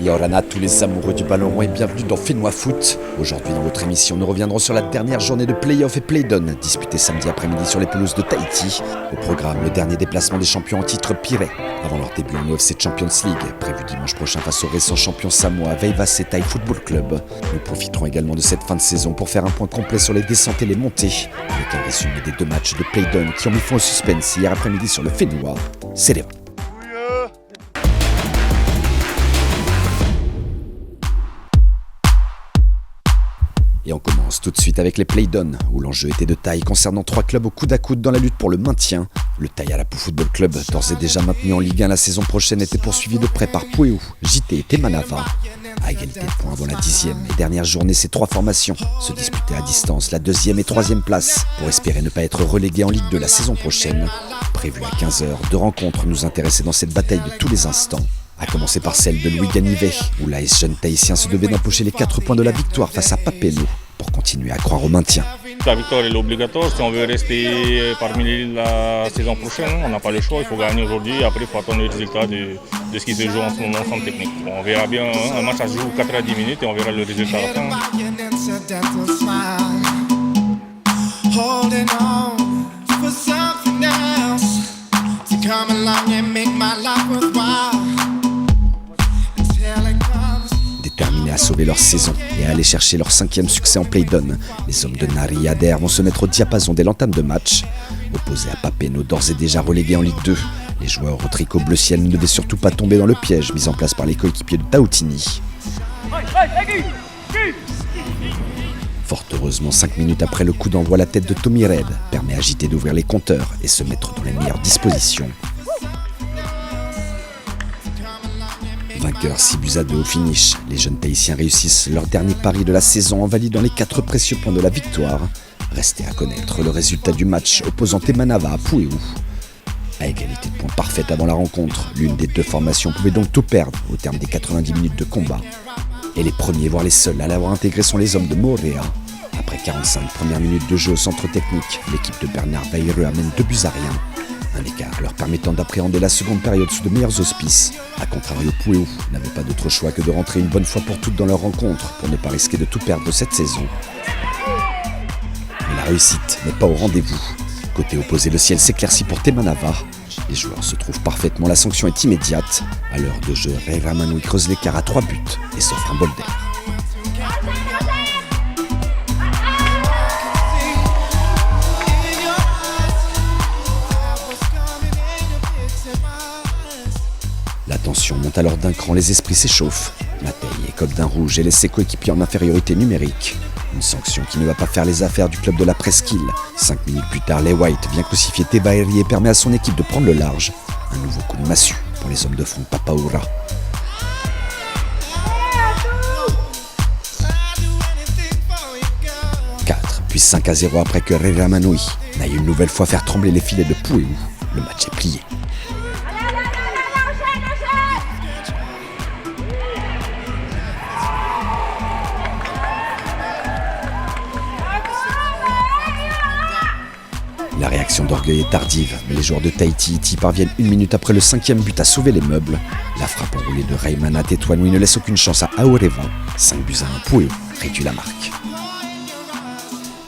Yorana, tous les amoureux du ballon rond et bienvenue dans Fénois Foot. Aujourd'hui dans votre émission, nous reviendrons sur la dernière journée de play-off et play-down disputée samedi après-midi sur les pelouses de Tahiti. Au programme, le dernier déplacement des champions en titre Pirée avant leur début en UFC Champions League, prévu dimanche prochain face au récent champion samoa Veivase Thai Football Club. Nous profiterons également de cette fin de saison pour faire un point complet sur les descentes et les montées, avec un résumé des 2 matchs de play-down qui ont mis fin au suspense hier après-midi sur le Fénois. C'est les Et on commence tout de suite avec les play-down, où l'enjeu était de taille concernant 3 clubs au coude à coude dans la lutte pour le maintien. Le Taialapu Football Club, d'ores et déjà maintenu en Ligue 1 la saison prochaine, était poursuivi de près par Pueo, JT et Temanava. À égalité de points avant la 10e et dernière journée, ces 3 formations se disputaient à distance la 2e et 3e place pour espérer ne pas être relégués en Ligue 2 la saison prochaine. Prévu à 15h, 2 rencontres nous intéressaient dans cette bataille de tous les instants. À commencer par celle de Louis Ganivet, où l'AS Jeune Tahitien se devait d'empocher les 4 points de la victoire face à Papeete pour continuer à croire au maintien. La victoire est obligatoire si on veut rester parmi la saison prochaine. On n'a pas le choix, il faut gagner aujourd'hui. Après, il faut attendre le résultat de ce qui se joue en ce moment sans technique. On verra bien, un match à se joue 90 minutes et on verra le résultat à la fin. Déterminés à sauver leur saison et à aller chercher leur 5e succès en play-down, les hommes de Nari et Adair vont se mettre au diapason dès l'entame de match. Opposés à Papeete, d'ores et déjà relégués en Ligue 2, les joueurs au tricot bleu ciel ne devaient surtout pas tomber dans le piège mis en place par les coéquipiers de Tautini. Fort heureusement, 5 minutes après le coup d'envoi, la tête de Tommy Red permet à JT d'ouvrir les compteurs et se mettre dans les meilleures dispositions. Vainqueurs 6-2 au finish, les jeunes Tahitiens réussissent leur dernier pari de la saison en validant les 4 précieux points de la victoire. Restait à connaître le résultat du match opposant Temanava à Pueo. À égalité de points parfaite avant la rencontre, l'une des 2 formations pouvait donc tout perdre au terme des 90 minutes de combat. Et les premiers, voire les seuls à l'avoir intégré sont les hommes de Moorea. Après 45 premières minutes de jeu au centre technique, l'équipe de Bernard Bayreux amène 2-1. Un écart leur permettant d'appréhender la seconde période sous de meilleurs auspices. A contrario, Pueo n'avait pas d'autre choix que de rentrer une bonne fois pour toutes dans leur rencontre pour ne pas risquer de tout perdre cette saison. Mais la réussite n'est pas au rendez-vous. Côté opposé, le ciel s'éclaircit pour Temanava. Les joueurs se trouvent parfaitement, la sanction est immédiate. À l'heure de jeu, Ray Ramanou creuse l'écart à 3 buts et s'offre un bol d'air. La tension monte alors d'un cran, les esprits s'échauffent. Matei écope d'un rouge et laisse ses coéquipiers en infériorité numérique. Une sanction qui ne va pas faire les affaires du club de la presqu'île. 5 minutes plus tard, les White vient crucifier Tebaeri et permet à son équipe de prendre le large. Un nouveau coup de massue pour les hommes de front Papaura. 4 puis 5-0 après que Ray Ramanou n'aille une nouvelle fois faire trembler les filets de Pueo. Le match est plié. La réaction d'orgueil est tardive, mais les joueurs de Tahiti parviennent 1 minute après le 5e but à sauver les meubles. La frappe enroulée de Raymana Tetouanoui ne laisse aucune chance à Aoreva. 5-1, Pueo réduit la marque.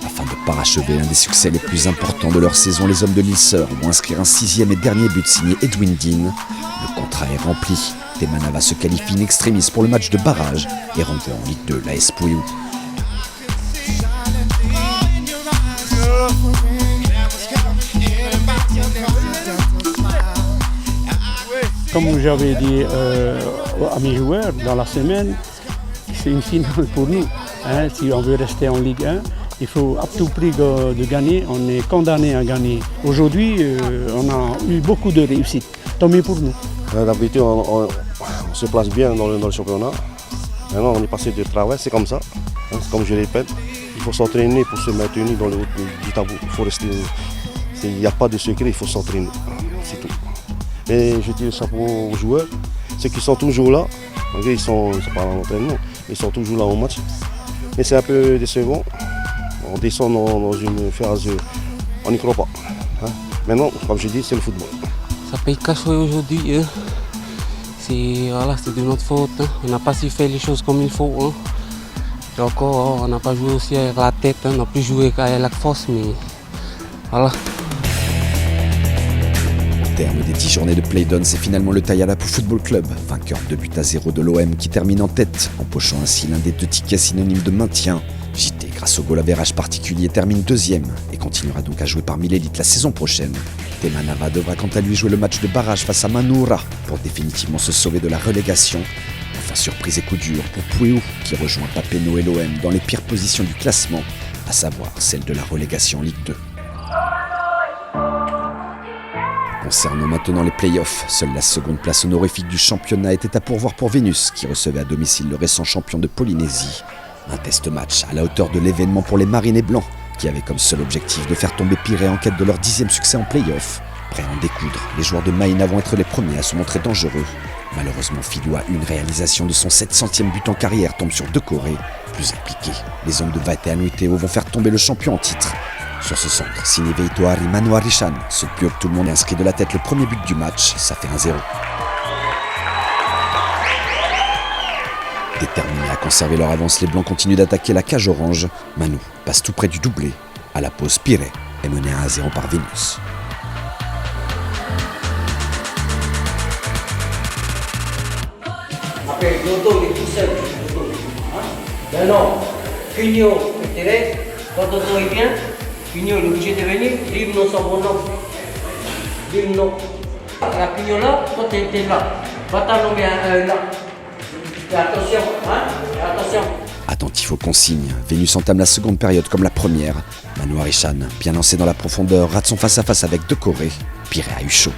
Afin de parachever l'un des succès les plus importants de leur saison, les hommes de l'Île-Sœur vont inscrire un 6e et dernier but signé Edwin Dean. Le contrat est rempli. Temanava se qualifie in extremis pour le match de barrage et renvoie en Ligue 2 l'AS Pueo. Comme j'avais dit à mes joueurs dans la semaine, c'est une finale pour nous. Si on veut rester en Ligue 1, il faut à tout prix de gagner. On est condamné à gagner. Aujourd'hui, on a eu beaucoup de réussite. Tant mieux pour nous. D'habitude, on se place bien dans le championnat. Maintenant, on est passé de travail, c'est comme ça. Comme je répète, il faut s'entraîner pour se maintenir dans le haut du tableau. Il faut rester. Il n'y a pas de secret, il faut s'entraîner. C'est tout. Et je dis ça aux joueurs, ceux qui sont toujours là, ils sont pas en entraînement, ils sont toujours là au match. Mais c'est un peu décevant, on descend dans une phase, on n'y croit pas. Maintenant, comme je dis, c'est le football. Ça paye cash aujourd'hui. c'est de notre faute. Hein. On n'a pas su faire les choses comme il faut. Hein. Et encore, on n'a pas joué aussi avec la tête, hein. On n'a plus joué avec la force, mais voilà. Au terme des 10 journées de play-down, c'est finalement le Tayalapu Football Club, vainqueur 2-0 de l'OM, qui termine en tête, empochant ainsi l'un des 2 tickets synonymes de maintien. JT, grâce au goal average particulier, termine 2e et continuera donc à jouer parmi l'élite la saison prochaine. Temanava devra quant à lui jouer le match de barrage face à Manoura pour définitivement se sauver de la relégation. Enfin, surprise et coup dur pour Pueo, qui rejoint Papeno et l'OM dans les pires positions du classement, à savoir celle de la relégation en Ligue 2. Concernant maintenant les playoffs, seule la seconde place honorifique du championnat était à pourvoir pour Vénus, qui recevait à domicile le récent champion de Polynésie. Un test match à la hauteur de l'événement pour les Marinés Blancs, qui avaient comme seul objectif de faire tomber Pirée en quête de leur 10e succès en play-off. Prêts à en découdre, les joueurs de Maïna vont être les premiers à se montrer dangereux. Malheureusement, Filua, une réalisation de son 700e but en carrière, tombe sur Decoré. Plus impliqués, les hommes de Vateanuiteo vont faire tomber le champion en titre. Sur ce centre, signé Veitoari Manoarishan, ce pur tout le monde est inscrit de la tête le premier but du match, ça fait 1-0. Déterminés à conserver leur avance, les Blancs continuent d'attaquer la cage orange. Manu passe tout près du doublé. À la pause, Pirée est mené à 1-0 par Vénus. Après, Dodo est tout seul. Maintenant, Pigno est tiré. Quand Dodo est bien, Pigno est obligé de venir. Libre non sans bon nom. Libre non. La Pigno là, toi t'es là. Va t'en nommer un là. Attention, attention. Attentif aux consignes, Vénus entame la seconde période comme la première. Manoarishan, bien lancé dans la profondeur, rate son face-à-face avec Decoré. Pirée a eu chaud.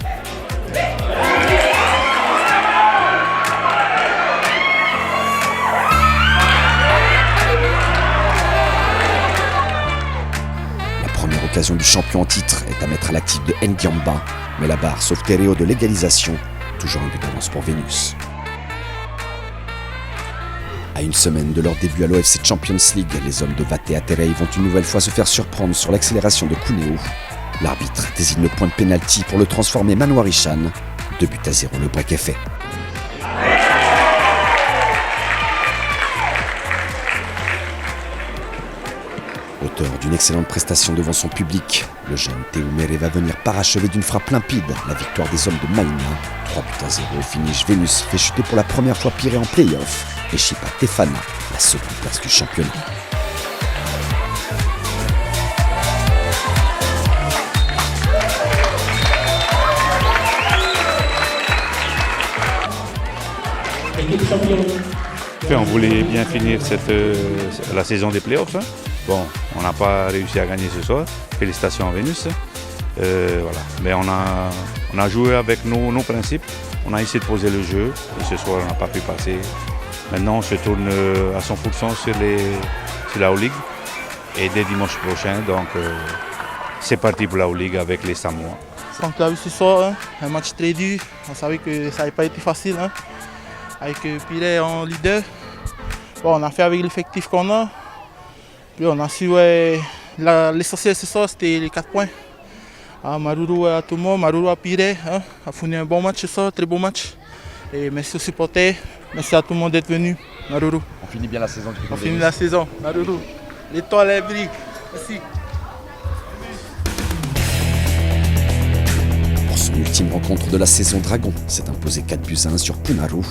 La première occasion du champion en titre est à mettre à l'actif de Ndiamba, mais la barre sauve Tereo de l'égalisation. Toujours un but d'avance pour Vénus. À une semaine de leur début à l'OFC Champions League, les hommes de Vate Aterei vont une nouvelle fois se faire surprendre sur l'accélération de Cuneo. L'arbitre désigne le point de pénalty pour le transformer Manoarishan. 2-0, le break est fait. Auteur d'une excellente prestation devant son public, le jeune Teumere va venir parachever d'une frappe limpide la victoire des hommes de Maïna. 3-0 au finish, Vénus fait chuter pour la première fois Pirée en play-off et Chipa Tefana, la seconde place du championnat. On voulait bien finir la saison des playoffs. Hein. Bon, on n'a pas réussi à gagner ce soir. Félicitations à Vénus. Voilà. Mais on a joué avec nos principes. On a essayé de poser le jeu. Et ce soir, on n'a pas pu passer. Maintenant, on se tourne à 100% sur la O-League. Et dès dimanche prochain, donc, c'est parti pour la O-League avec les Samoa. Comme tu as vu ce soir, hein, un match très dur. On savait que ça n'avait pas été facile. Hein, avec Pirée en leader. Bon, on a fait avec l'effectif qu'on a. Puis on a su, l'essentiel ce soir, c'était les 4 points. Maruru à tout le monde, Maruru à Pirée, hein, a fourni un bon match ce soir, très beau match. Et merci aux supporters, merci à tout le monde d'être venu. Maruru. On finit bien la saison. On finit la saison, Maruru. L'étoile est brille. Merci. Pour son ultime rencontre de la saison, Dragon s'est imposé 4-1 sur Punaru.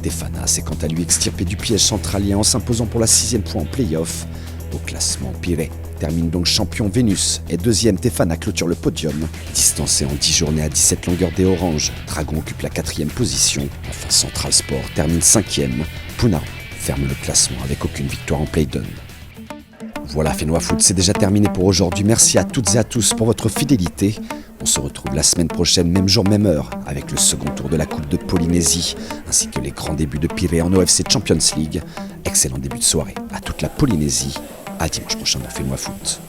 Tefana s'est quant à lui extirpé du piège centralien en s'imposant pour la 6e fois en play-off. Au classement, Pirée termine donc champion. Vénus et 2e, Tefana clôture le podium. Distancé en 10 journées à 17 longueurs des oranges, Dragon occupe la 4e position. Enfin, Central Sport termine 5e. Punaru ferme le classement avec aucune victoire en play-down. Voilà, Fénois Foot, c'est déjà terminé pour aujourd'hui. Merci à toutes et à tous pour votre fidélité. On se retrouve la semaine prochaine, même jour, même heure, avec le second tour de la Coupe de Polynésie, ainsi que les grands débuts de Pirée en OFC Champions League. Excellent début de soirée à toute la Polynésie. À dimanche prochain dans Fénois Foot.